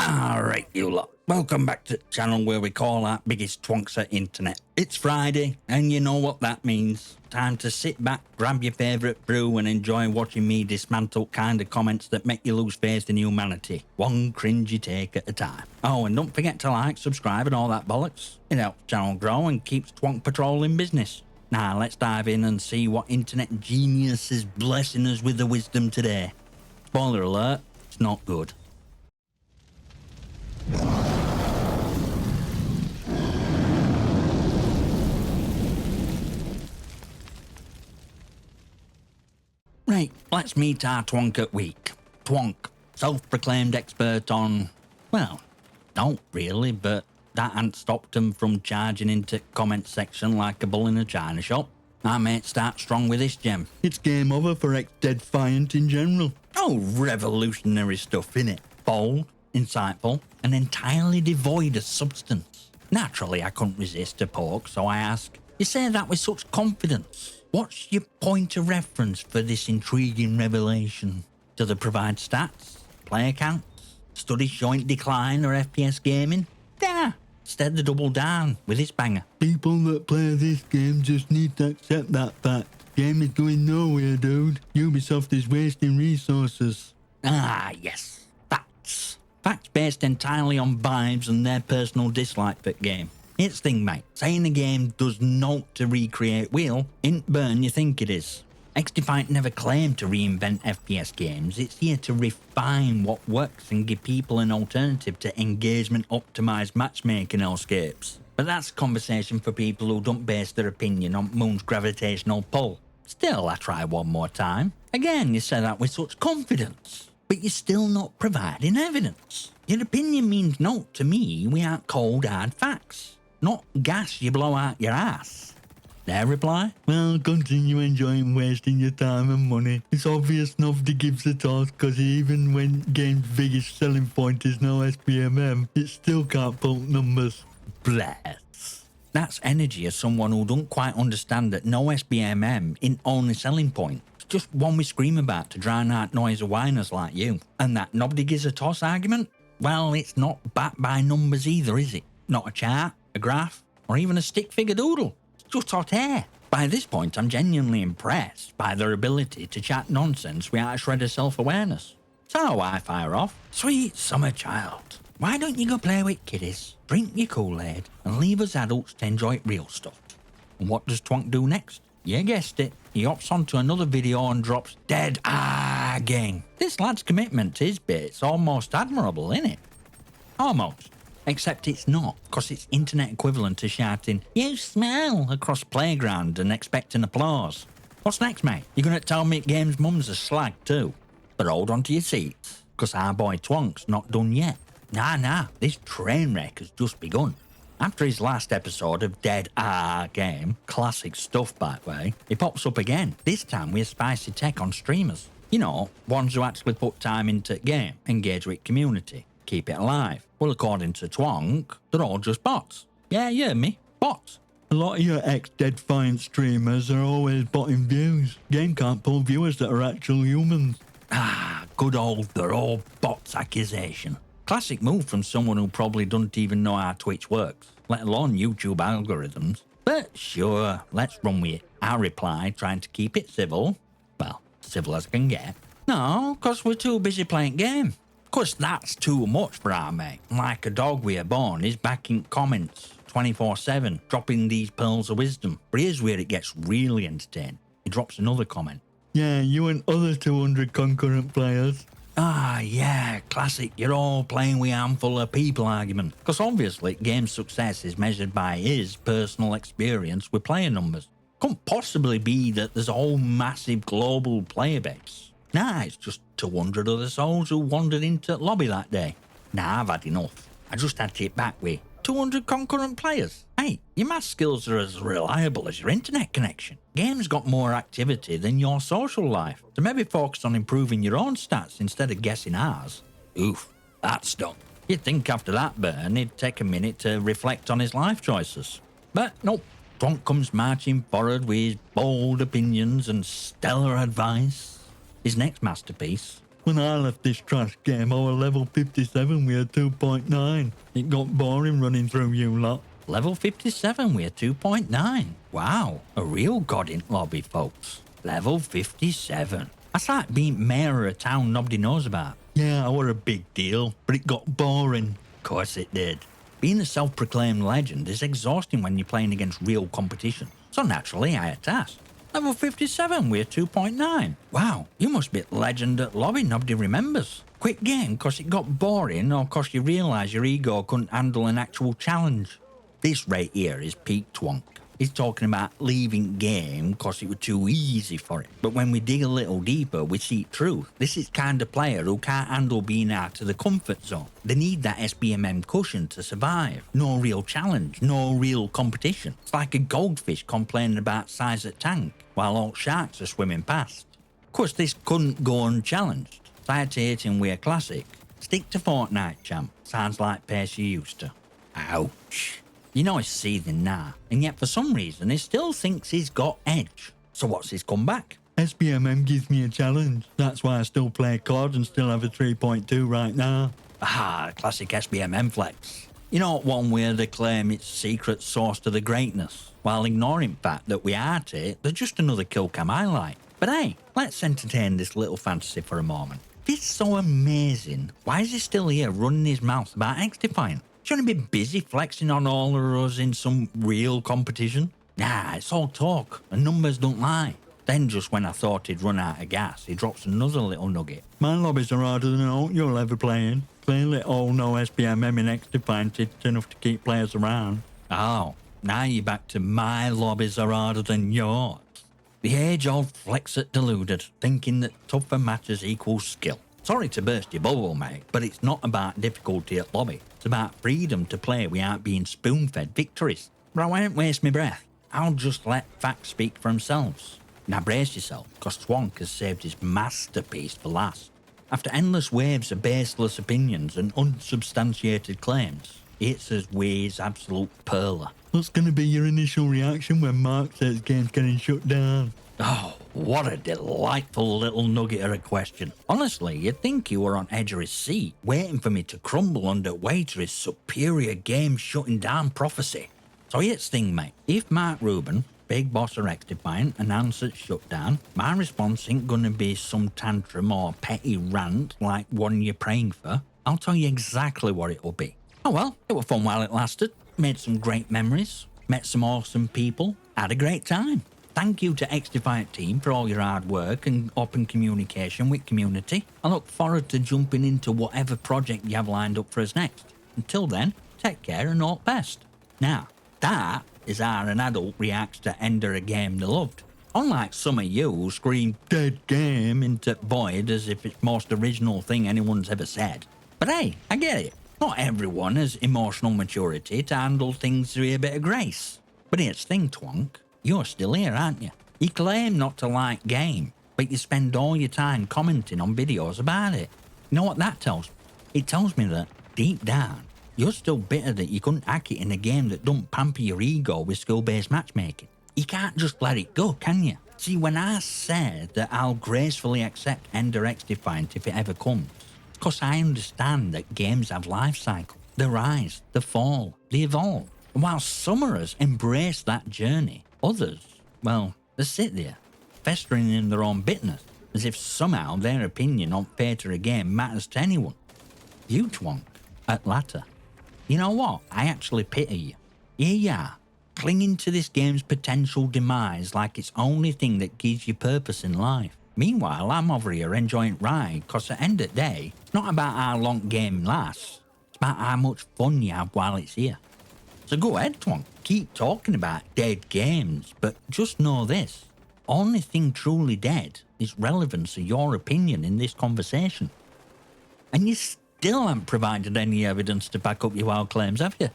Alright, you lot. Welcome back to the channel where we call our biggest twonks at internet. It's Friday, and you know what that means. Time to sit back, grab your favourite brew, and enjoy watching me dismantle kind of comments that make you lose faith in humanity. One cringy take at a time. Oh, and don't forget to like, subscribe, and all that bollocks. It helps the channel grow and keeps Twonk Patrol in business. Now, let's dive in and see what internet genius is blessing us with the wisdom today. Spoiler alert, it's not good. Right, let's meet our Twonk at week. Twonk, self-proclaimed expert on, well, not really, but that ain't stopped him from charging into comment section like a bull in a china shop. Our mate starts strong with this gem. It's game over for XDefiant in general. Oh, revolutionary stuff, innit? Bold, insightful, and entirely devoid of substance. Naturally, I couldn't resist a poke, so I ask, you say that with such confidence. What's your point of reference for this intriguing revelation? Do they provide stats, player counts, studies showing decline or FPS gaming? Nah, instead they double down with this banger. People that play this game just need to accept that fact. Game is going nowhere, dude. Ubisoft is wasting resources. Ah, yes. Facts. Facts based entirely on vibes and their personal dislike for the game. It's thing, mate. Saying a game does not to recreate wheel ain't burn you think it is. XDefiant never claimed to reinvent FPS games. It's here to refine what works and give people an alternative to engagement-optimized matchmaking hellscapes. But that's a conversation for people who don't base their opinion on Moon's gravitational pull. Still, I try one more time. Again, you say that with such confidence. But you're still not providing evidence. Your opinion means naught to me. We aren't cold, hard facts. Not gas you blow out your ass. Their reply? Well, continue enjoying wasting your time and money. It's obvious nobody gives a toss because even when game's biggest selling point is no SBMM, it still can't pull numbers. Bless. That's energy of someone who don't quite understand that no SBMM ain't only selling point. It's just one we scream about to drown out noisy whiners like you. And that nobody gives a toss argument? Well, it's not backed by numbers either, is it? Not a chart, a graph, or even a stick figure doodle. It's just hot air. By this point, I'm genuinely impressed by their ability to chat nonsense without a shred of self-awareness. So I fire off, sweet summer child, why don't you go play with kiddies, drink your Kool-Aid, and leave us adults to enjoy real stuff? And what does Twonk do next? You guessed it, he hops onto another video and drops dead again. This lad's commitment to his bit's almost admirable, innit? Almost. Except it's not, because it's internet equivalent to shouting, you smell, across playground and expecting applause. What's next, mate? You're going to tell me game's mum's a slag too? But hold on to your seats, because our boy Twonk's not done yet. Nah, this train wreck has just begun. After his last episode of Dead Game, classic stuff by the way, he pops up again, this time with spicy tech on streamers. You know, ones who actually put time into the game, engage with community, keep it alive. Well, according to Twonk, they're all just bots. Yeah, you heard me, bots. A lot of your ex-Defiant streamers are always botting views. Game can't pull viewers that are actual humans. Ah, good old they're all bots accusation. Classic move from someone who probably doesn't even know how Twitch works, let alone YouTube algorithms. But sure, let's run with it. I reply, trying to keep it civil. Well, civil as I can get. No, because we're too busy playing game. Of course, that's too much for our mate. Like a dog we are born, he's back in comments 24/7, dropping these pearls of wisdom. But here's where it gets really entertaining. He drops another comment. Yeah, you and other 200 concurrent players. Ah, yeah, classic, you're all playing with a handful of people argument. Because obviously, game success is measured by his personal experience with player numbers. Couldn't possibly be that there's a whole massive global player base. Nah, it's just 200 other souls who wandered into the lobby that day. Nah, I've had enough. I just had to hit back with 200 concurrent players. Hey, your math skills are as reliable as your internet connection. Game's got more activity than your social life, so maybe focus on improving your own stats instead of guessing ours. Oof, that's done. You'd think after that burn he'd take a minute to reflect on his life choices. But nope, Twonk comes marching forward with his bold opinions and stellar advice. His next masterpiece, When I left this trash game, I was level 57 with a 2.9. It got boring running through you lot. Level 57 with a 2.9. Wow, a real god in lobby, folks. Level 57. That's like being mayor of a town nobody knows about. Yeah, I were a big deal, but it got boring. Of course it did. Being a self-proclaimed legend is exhausting when you're playing against real competition. So naturally, I had to ask. Level 57 with a 2.9. Wow, you must be legend at lobby nobody remembers. Quit game cause it got boring or cause you realise your ego couldn't handle an actual challenge. This right here is peak Twonk. He's talking about leaving game cause it was too easy for it. But when we dig a little deeper, we see truth. This is kind of player who can't handle being out of the comfort zone. They need that SBMM cushion to survive. No real challenge, no real competition. It's like a goldfish complaining about size at tank, while all sharks are swimming past. Of course, this couldn't go unchallenged. So I had to hit him with a classic. Stick to Fortnite, champ. Sounds like pace you used to. Ouch. You know he's seething now, and yet for some reason he still thinks he's got edge. So what's his comeback? SBMM gives me a challenge. That's why I still play COD and still have a 3.2 right now. Ah, classic SBMM flex. You know, one where they claim it's secret source to the greatness, while ignoring the fact that we are it, they're just another kill cam highlight. But hey, let's entertain this little fantasy for a moment. If it's so amazing, why is he still here running his mouth about XDefiant? Shouldn't he be busy flexing on all of us in some real competition? Nah, it's all talk, and numbers don't lie. Then just when I thought he'd run out of gas, he drops another little nugget. My lobbies are harder than all you'll ever play in. Clearly all know SBMM and XDefiant is enough to keep players around. Oh, now you're back to my lobbies are harder than yours. The age-old flex at deluded, thinking that tougher matches equals skill. Sorry to burst your bubble, mate, but it's not about difficulty at lobby. It's about freedom to play without being spoon-fed victories. But I won't waste my breath. I'll just let facts speak for themselves. Now brace yourself, because Twonk has saved his masterpiece for last. After endless waves of baseless opinions and unsubstantiated claims, it's as his absolute perler. What's going to be your initial reaction when Mark says game's getting shut down? Oh, what a delightful little nugget of a question. Honestly, you'd think you were on edge of his seat, waiting for me to crumble under weight of his superior game shutting down prophecy. So here's the thing, mate. If Mark Rubin, big boss of XDefiant, announces shutdown, my response ain't gonna be some tantrum or petty rant like one you're praying for. I'll tell you exactly what it'll be. Oh well, it was fun while it lasted. Made some great memories, met some awesome people, had a great time. Thank you to XDefiant team for all your hard work and open communication with community. I look forward to jumping into whatever project you have lined up for us next. Until then, take care and all the best. Now, that is how an adult reacts to ender a game they loved. Unlike some of you who scream dead game into void as if it's the most original thing anyone's ever said. But hey, I get it. Not everyone has emotional maturity to handle things with a bit of grace. But here's the thing, Twonk. You're still here, aren't you? You claim not to like game, but you spend all your time commenting on videos about it. You know what that tells me? It tells me that, deep down, you're still bitter that you couldn't hack it in a game that don't pamper your ego with skill-based matchmaking. You can't just let it go, can you? See, when I said that I'll gracefully accept Ender XDefiant if it ever comes, it's because I understand that games have life cycle. They rise, they fall, they evolve. And while some of us embrace that journey, others, well, they sit there, festering in their own bitterness, as if somehow their opinion on fate of a game matters to anyone. You, Twonk, at latter. You know what? I actually pity you. Here you are, clinging to this game's potential demise like it's the only thing that gives you purpose in life. Meanwhile, I'm over here enjoying ride, because at the end of the day, it's not about how long the game lasts, it's about how much fun you have while it's here. So go ahead, Twonk, keep talking about dead games, but just know this. Only thing truly dead is relevance of your opinion in this conversation. And you still haven't provided any evidence to back up your wild claims, have you?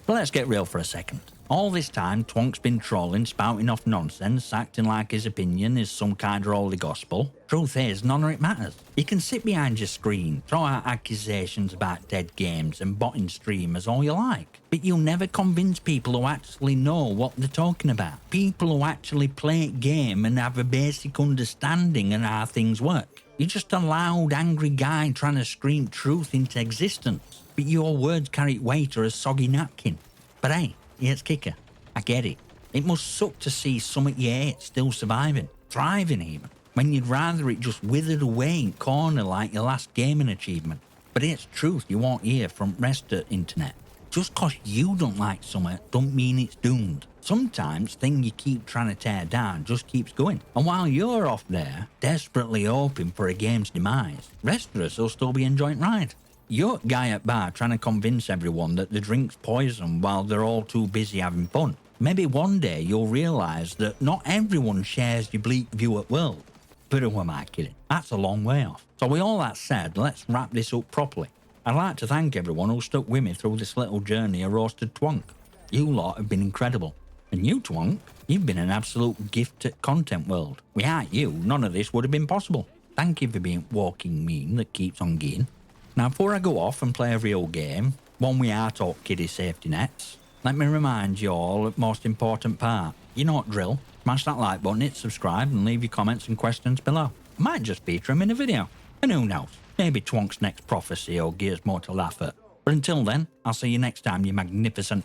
But let's get real for a second. All this time, Twonk's been trolling, spouting off nonsense, acting like his opinion is some kind of holy gospel. Truth is, none of it matters. You can sit behind your screen, throw out accusations about dead games and botting streamers all you like, but you'll never convince people who actually know what they're talking about. People who actually play a game and have a basic understanding of how things work. You're just a loud, angry guy trying to scream truth into existence, but your words carry weight or a soggy napkin. But hey, here's kicker. I get it. It must suck to see something you hate still surviving, thriving even, when you'd rather it just withered away in corner like your last gaming achievement. But it's truth you won't hear from rest of the internet. Just cause you don't like something don't mean it's doomed. Sometimes thing you keep trying to tear down just keeps going. And while you're off there, desperately hoping for a game's demise, rest of us will still be enjoying ride. You're a guy at bar trying to convince everyone that the drink's poison while they're all too busy having fun. Maybe one day you'll realise that not everyone shares your bleak view at world. But who am I kidding? That's a long way off. So with all that said, let's wrap this up properly. I'd like to thank everyone who stuck with me through this little journey of roasted Twonk. You lot have been incredible. And you, Twonk, you've been an absolute gift at content world. Without you, none of this would have been possible. Thank you for being a walking meme that keeps on going. Now, before I go off and play a real game, one we are talk kiddie safety nets, let me remind you all of the most important part. You know what drill. Smash that like button, hit subscribe, and leave your comments and questions below. I might just feature them in a video. And who knows, maybe Twonk's next prophecy will give us more to laugh at. But until then, I'll see you next time, you magnificent